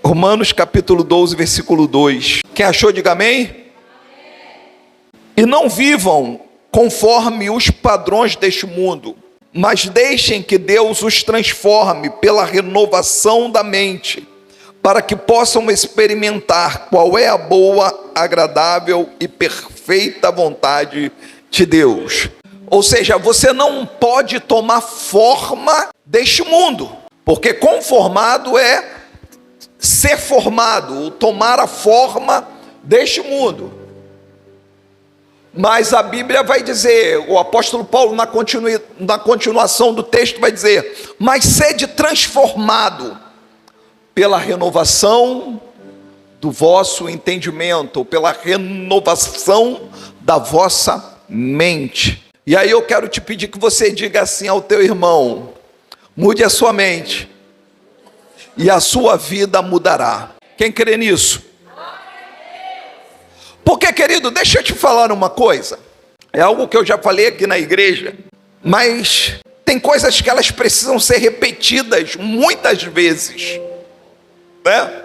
Romanos capítulo 12, versículo 2. Quem achou, diga amém. E não vivam conforme os padrões deste mundo, mas deixem que Deus os transforme pela renovação da mente, para que possam experimentar qual é a boa, agradável e perfeita vontade de Deus. Ou seja, você não pode tomar forma deste mundo, porque conformado é ser formado, tomar a forma deste mundo. Mas a Bíblia vai dizer, o apóstolo Paulo na continuação do texto vai dizer: mas sede transformado pela renovação do vosso entendimento, pela renovação da vossa mente. E aí eu quero te pedir que você diga assim ao teu irmão: mude a sua mente e a sua vida mudará. Quem crê nisso? Porque, querido, deixa eu te falar uma coisa. É algo que eu já falei aqui na igreja, mas tem coisas que elas precisam ser repetidas muitas vezes, né?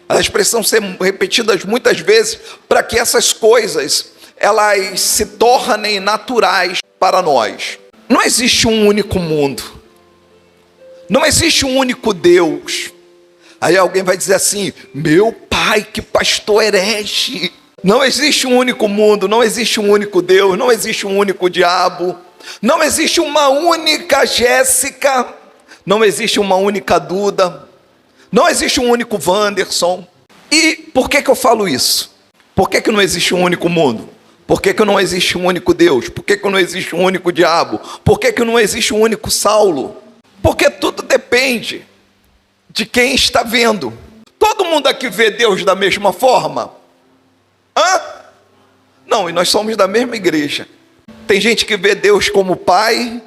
Elas precisam ser repetidas muitas vezes para que essas coisas elas se tornem naturais para nós. Não existe um único mundo, não existe um único Deus. Aí alguém vai dizer assim: meu pai, que pastor herege. Não existe um único mundo, não existe um único Deus, não existe um único diabo, não existe uma única Jéssica, não existe uma única Duda, não existe um único Wanderson. E por que eu falo isso? Por que não existe um único mundo? Por que não existe um único Deus? Por que não existe um único diabo? Por que não existe um único Saulo? Porque tudo depende de quem está vendo. Todo mundo aqui vê Deus da mesma forma? Não, e nós somos da mesma igreja. Tem gente que vê Deus como pai,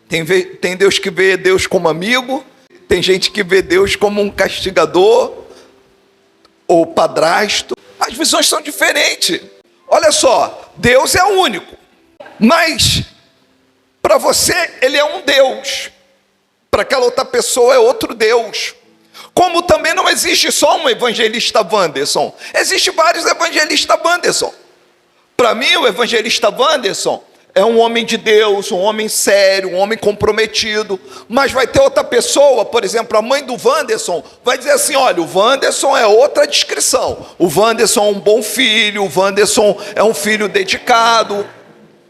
tem Deus que vê Deus como amigo, tem gente que vê Deus como um castigador ou padrasto. As visões são diferentes. Olha só, Deus é único, mas para você ele é um Deus, para aquela outra pessoa é outro Deus. Como também não existe só um evangelista Wanderson, existe vários evangelistas Wanderson. Para mim, o evangelista Wanderson é um homem de Deus, um homem sério, um homem comprometido. Mas vai ter outra pessoa, por exemplo, a mãe do Wanderson, vai dizer assim: olha, o Wanderson é outra descrição. O Wanderson é um bom filho, o Wanderson é um filho dedicado.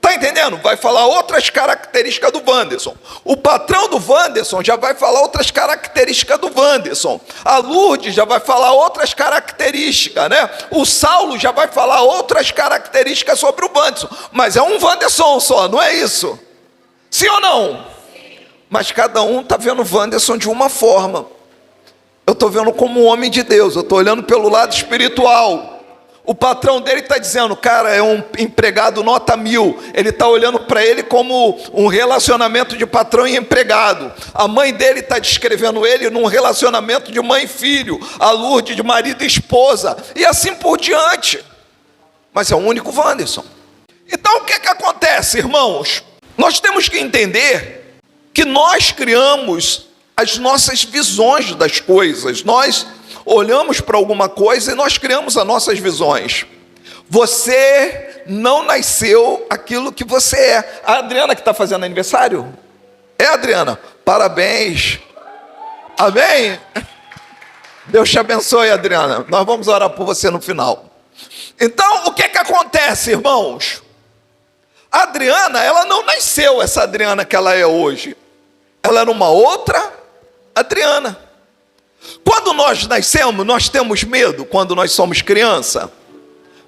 Está entendendo? Vai falar outras características do Wanderson. O patrão do Wanderson já vai falar outras características do Wanderson. A Lourdes já vai falar outras características, né? O Saulo já vai falar outras características sobre o Wanderson. Mas é um Wanderson só, não é isso? Sim ou não? Sim. Mas cada um está vendo o Wanderson de uma forma. Eu estou vendo como um homem de Deus, eu estou olhando pelo lado espiritual. O patrão dele está dizendo: cara, é um empregado nota 1000. Ele está olhando para ele como um relacionamento de patrão e empregado. A mãe dele está descrevendo ele num relacionamento de mãe e filho. A Lourdes de marido e esposa. E assim por diante. Mas é o único Wanderson. Então o que acontece, irmãos? Nós temos que entender que nós criamos as nossas visões das coisas. Nós olhamos para alguma coisa e nós criamos as nossas visões. Você não nasceu aquilo que você é. A Adriana que está fazendo aniversário? É, Adriana? Parabéns. Amém? Deus te abençoe, Adriana. Nós vamos orar por você no final. Então, o que acontece, irmãos? A Adriana, ela não nasceu essa Adriana que ela é hoje. Ela era uma outra Adriana. Quando nós nascemos, nós temos medo quando nós somos criança?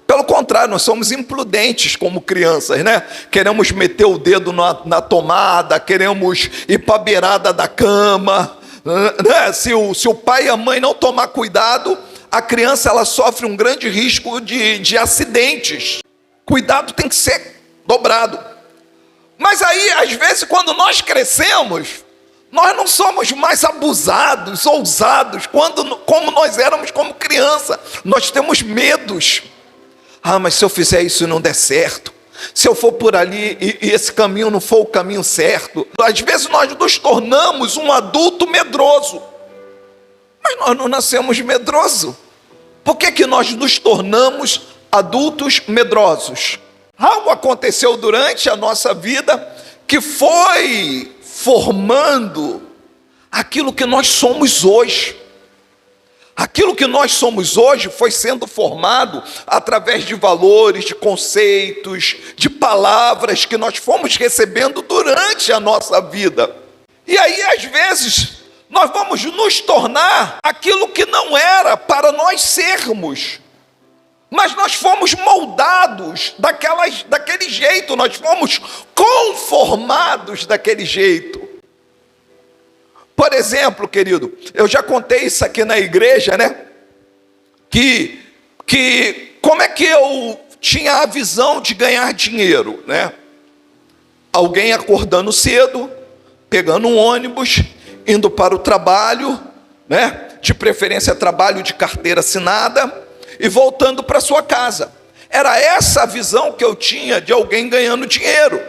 Pelo contrário, nós somos imprudentes como crianças, né? Queremos meter o dedo na tomada, queremos ir para a beirada da cama, né? Se o pai e a mãe não tomar cuidado, a criança ela sofre um grande risco de acidentes. Cuidado tem que ser dobrado. Mas aí, às vezes, quando nós crescemos, nós não somos mais abusados, ousados, como nós éramos como criança. Nós temos medos. Mas se eu fizer isso e não der certo, se eu for por ali e esse caminho não for o caminho certo. Às vezes nós nos tornamos um adulto medroso. Mas nós não nascemos medrosos. Por que que nós nos tornamos adultos medrosos? Algo aconteceu durante a nossa vida que foi formando aquilo que nós somos hoje. Aquilo que nós somos hoje foi sendo formado através de valores, de conceitos, de palavras que nós fomos recebendo durante a nossa vida. E aí, às vezes, nós vamos nos tornar aquilo que não era para nós sermos. Mas nós fomos moldados daquele jeito, nós fomos conformados daquele jeito. Por exemplo, querido, eu já contei isso aqui na igreja, né? Que como é que eu tinha a visão de ganhar dinheiro, né? Alguém acordando cedo, pegando um ônibus, indo para o trabalho, né? De preferência trabalho de carteira assinada, e voltando para sua casa. Era essa a visão que eu tinha de alguém ganhando dinheiro.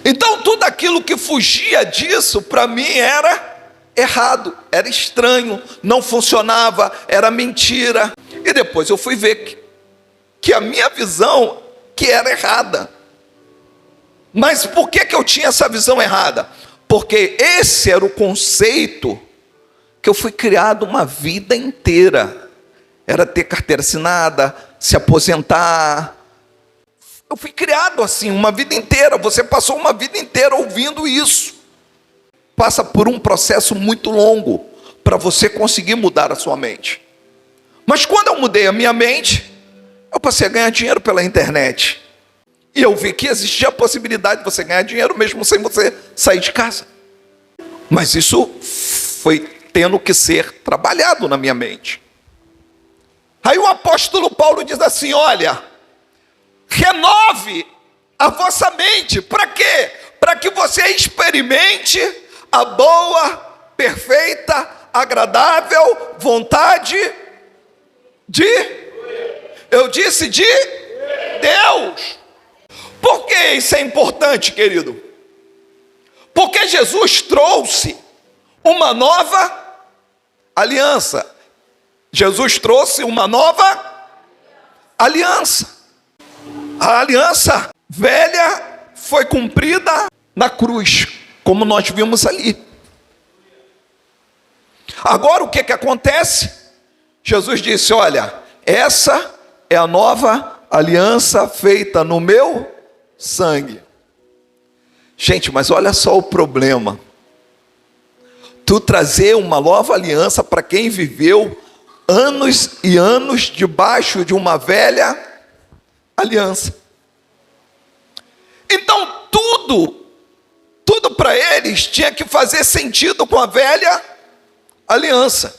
Então tudo aquilo que fugia disso, para mim era errado, era estranho, não funcionava, era mentira. E depois eu fui ver que a minha visão que era errada. Mas por que eu tinha essa visão errada? Porque esse era o conceito que eu fui criado uma vida inteira. Era ter carteira assinada, se aposentar. Eu fui criado assim, uma vida inteira. Você passou uma vida inteira ouvindo isso. Passa por um processo muito longo para você conseguir mudar a sua mente. Mas quando eu mudei a minha mente, eu passei a ganhar dinheiro pela internet. E eu vi que existia a possibilidade de você ganhar dinheiro mesmo sem você sair de casa. Mas isso foi tendo que ser trabalhado na minha mente. Aí o apóstolo Paulo diz assim: olha, renove a vossa mente. Para quê? Para que você experimente a boa, perfeita, agradável vontade de... Eu disse de Deus. Por que isso é importante, querido? Porque Jesus trouxe uma nova aliança. Jesus trouxe uma nova aliança. A aliança velha foi cumprida na cruz, como nós vimos ali. Agora o que acontece? Jesus disse: olha, essa é a nova aliança feita no meu sangue. Gente, mas olha só o problema. Tu trazer uma nova aliança para quem viveu anos e anos debaixo de uma velha aliança. Então tudo para eles tinha que fazer sentido com a velha aliança.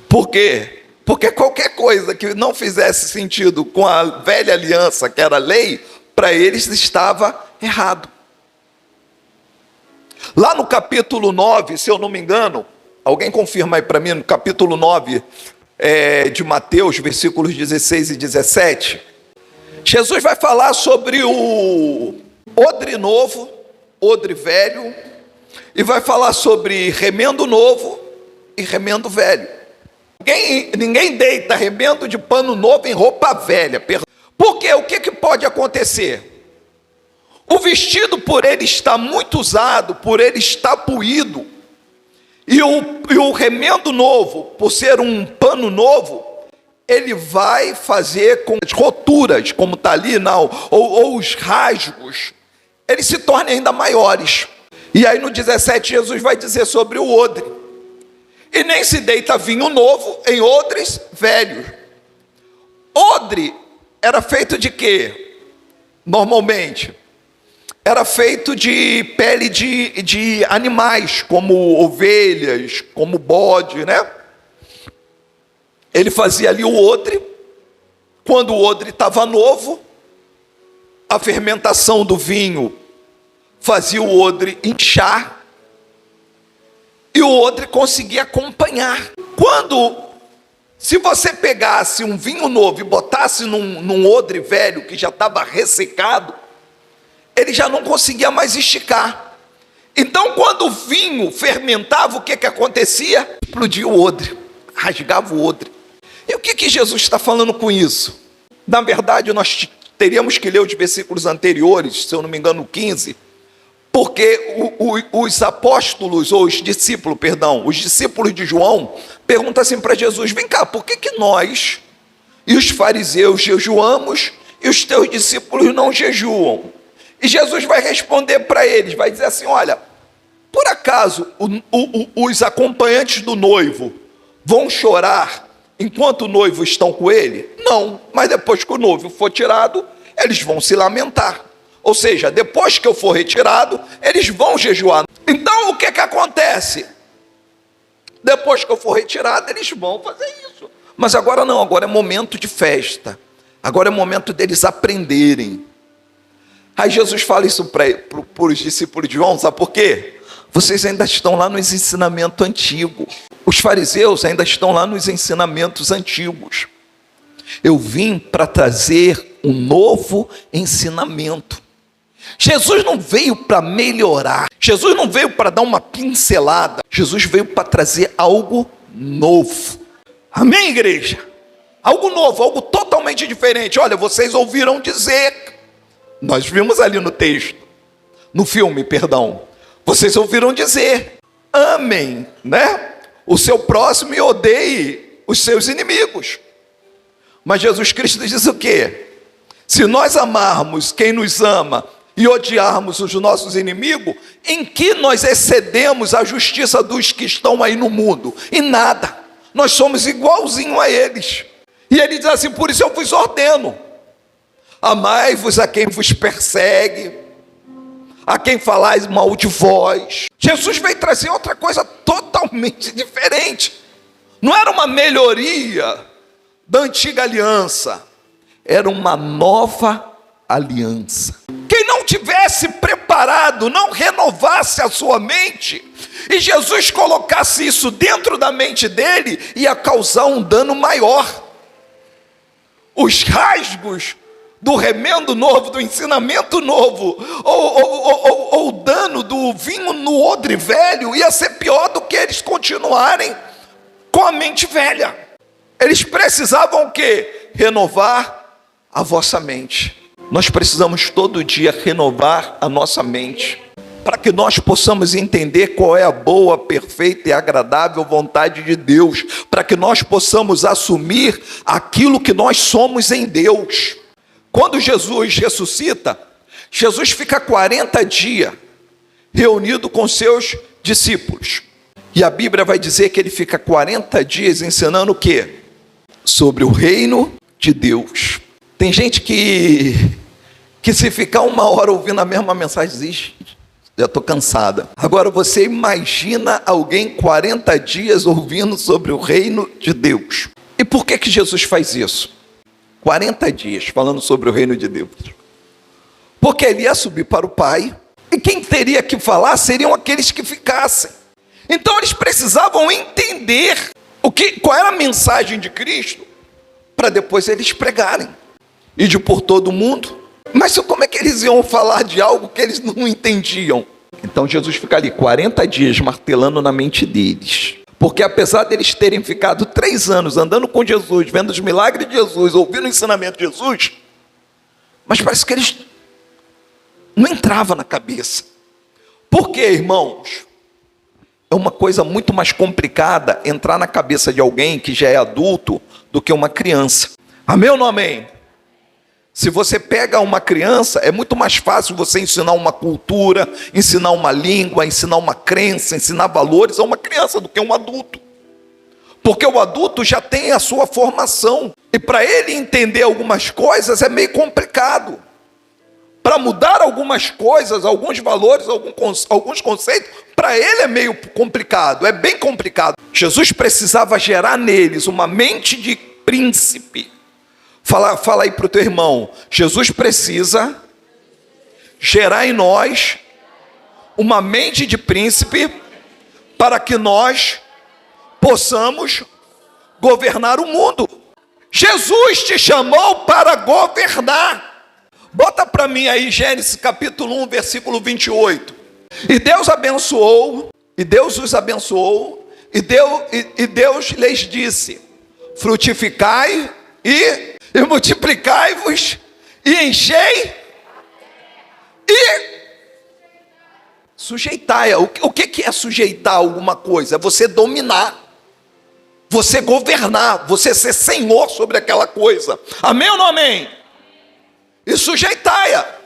Por quê? Porque qualquer coisa que não fizesse sentido com a velha aliança, que era a lei, para eles estava errado. Lá no capítulo 9, se eu não me engano, alguém confirma aí para mim, no capítulo 9 de Mateus, versículos 16 e 17, Jesus vai falar sobre o odre novo, odre velho, e vai falar sobre remendo novo e remendo velho. Ninguém deita remendo de pano novo em roupa velha. Porque o que pode acontecer? O vestido, por ele estar muito usado, por ele estar puído, e o remendo novo, por ser um pano novo, ele vai fazer com as roturas, como está ali, ou os rasgos, eles se tornem ainda maiores. E aí no 17 Jesus vai dizer sobre o odre: e nem se deita vinho novo em odres velhos. Odre era feito de quê? Normalmente era feito de pele de animais, como ovelhas, como bode, né? Ele fazia ali o odre. Quando o odre estava novo, a fermentação do vinho fazia o odre inchar, e o odre conseguia acompanhar. Se você pegasse um vinho novo e botasse num odre velho que já estava ressecado, ele já não conseguia mais esticar. Então, quando o vinho fermentava, o que acontecia? Explodia o odre, rasgava o odre. E o que Jesus está falando com isso? Na verdade, nós teríamos que ler os versículos anteriores, se eu não me engano, 15, porque os apóstolos, ou os discípulos de João, perguntam assim para Jesus: vem cá, por que nós e os fariseus jejuamos e os teus discípulos não jejuam? E Jesus vai responder para eles, vai dizer assim: olha, por acaso os acompanhantes do noivo vão chorar enquanto o noivo estão com ele? Não, mas depois que o noivo for tirado, eles vão se lamentar. Ou seja, depois que eu for retirado, eles vão jejuar. Então o que acontece? Depois que eu for retirado, eles vão fazer isso. Mas agora não, agora é momento de festa. Agora é momento deles aprenderem. Aí Jesus fala isso para os discípulos de João, sabe por quê? Vocês ainda estão lá nos ensinamentos antigos. Os fariseus ainda estão lá nos ensinamentos antigos. Eu vim para trazer um novo ensinamento. Jesus não veio para melhorar. Jesus não veio para dar uma pincelada. Jesus veio para trazer algo novo. Amém, igreja? Algo novo, algo totalmente diferente. Olha, vocês ouviram dizer, nós vimos ali no texto, no filme, perdão. Vocês ouviram dizer, amem, né? O seu próximo e odeie os seus inimigos. Mas Jesus Cristo diz o quê? Se nós amarmos quem nos ama e odiarmos os nossos inimigos, em que nós excedemos a justiça dos que estão aí no mundo? Em nada. Nós somos igualzinho a eles. E ele diz assim: por isso eu vos ordeno, amai-vos a quem vos persegue, a quem falais mal de vós. Jesus veio trazer outra coisa totalmente diferente. Não era uma melhoria da antiga aliança, era uma nova aliança. Quem não tivesse preparado, não renovasse a sua mente, e Jesus colocasse isso dentro da mente dele, ia causar um dano maior. Os rasgos do remendo novo, do ensinamento novo, ou o dano do vinho no odre velho, ia ser pior do que eles continuarem com a mente velha. Eles precisavam o quê? Renovar a vossa mente. Nós precisamos todo dia renovar a nossa mente, para que nós possamos entender qual é a boa, perfeita e agradável vontade de Deus, para que nós possamos assumir aquilo que nós somos em Deus. Quando Jesus ressuscita, Jesus fica 40 dias reunido com seus discípulos. E a Bíblia vai dizer que ele fica 40 dias ensinando o quê? Sobre o reino de Deus. Tem gente que se ficar 1 hora ouvindo a mesma mensagem diz: já estou cansada. Agora você imagina alguém 40 dias ouvindo sobre o reino de Deus. E por que Jesus faz isso? 40 dias falando sobre o reino de Deus. Porque ele ia subir para o Pai, e quem teria que falar seriam aqueles que ficassem. Então eles precisavam entender qual era a mensagem de Cristo, para depois eles pregarem. E de por todo o mundo. Mas como é que eles iam falar de algo que eles não entendiam? Então Jesus fica ali 40 dias martelando na mente deles. Porque apesar deles terem ficado 3 anos andando com Jesus, vendo os milagres de Jesus, ouvindo o ensinamento de Jesus, mas parece que eles não entravam na cabeça. Por quê, irmãos? É uma coisa muito mais complicada entrar na cabeça de alguém que já é adulto do que uma criança. Amém ou não amém? Se você pega uma criança, é muito mais fácil você ensinar uma cultura, ensinar uma língua, ensinar uma crença, ensinar valores a uma criança do que a um adulto. Porque o adulto já tem a sua formação. E para ele entender algumas coisas é meio complicado. Para mudar algumas coisas, alguns valores, alguns conceitos, para ele é meio complicado, é bem complicado. Jesus precisava gerar neles uma mente de príncipe. Fala aí para o teu irmão, Jesus precisa gerar em nós uma mente de príncipe para que nós possamos governar o mundo. Jesus te chamou para governar. Bota para mim aí Gênesis capítulo 1, versículo 28. E Deus abençoou, e Deus os abençoou, e Deus lhes disse: frutificai e multiplicai-vos e enchei e sujeitai. O que é sujeitar alguma coisa? É você dominar, você governar, você ser senhor sobre aquela coisa. Amém ou não amém? E sujeitai-a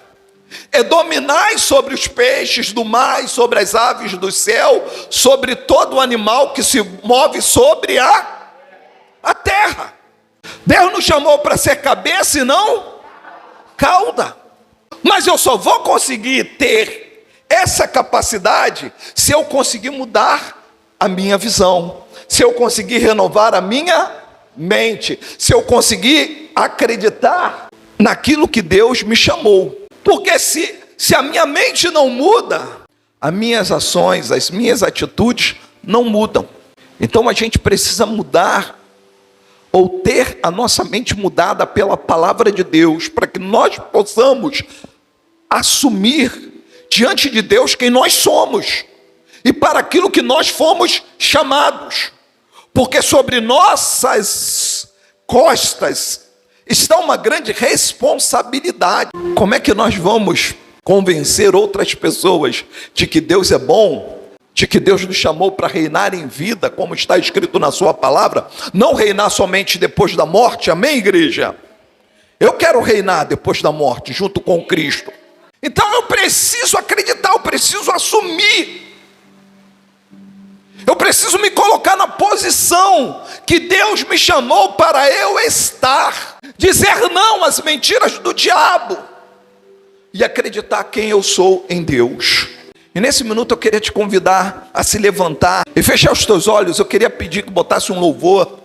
é dominar sobre os peixes do mar, sobre as aves do céu, sobre todo animal que se move sobre a terra. Deus nos chamou para ser cabeça e não cauda. Mas eu só vou conseguir ter essa capacidade se eu conseguir mudar a minha visão, se eu conseguir renovar a minha mente, se eu conseguir acreditar naquilo que Deus me chamou. Porque se a minha mente não muda, as minhas ações, as minhas atitudes não mudam. Então a gente precisa mudar, ou ter a nossa mente mudada pela palavra de Deus, para que nós possamos assumir diante de Deus quem nós somos, e para aquilo que nós fomos chamados. Porque sobre nossas costas está uma grande responsabilidade. Como é que nós vamos convencer outras pessoas de que Deus é bom, de que Deus nos chamou para reinar em vida, como está escrito na sua palavra, não reinar somente depois da morte? Amém, igreja? Eu quero reinar depois da morte, junto com Cristo. Então eu preciso acreditar, eu preciso assumir, eu preciso me colocar na posição que Deus me chamou para eu estar, dizer não às mentiras do diabo e acreditar quem eu sou em Deus. E nesse minuto eu queria te convidar a se levantar e fechar os teus olhos. Eu queria pedir que botasse um louvor.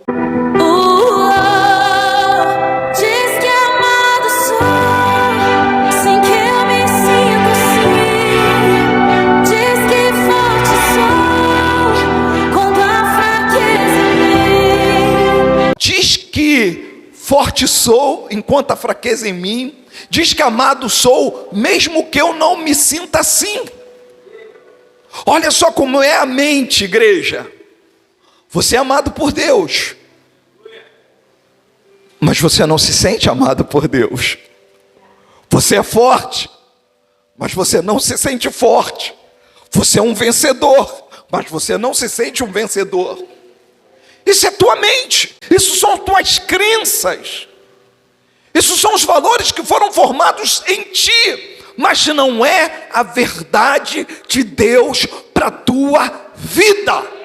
Forte sou enquanto a fraqueza em mim. Diz que amado sou, mesmo que eu não me sinta assim. Olha só como é a mente, igreja. Você é amado por Deus, mas você não se sente amado por Deus. Você é forte, mas você não se sente forte. Você é um vencedor, mas você não se sente um vencedor. Isso é tua mente, isso são tuas crenças, isso são os valores que foram formados em ti, mas não é a verdade de Deus para a tua vida.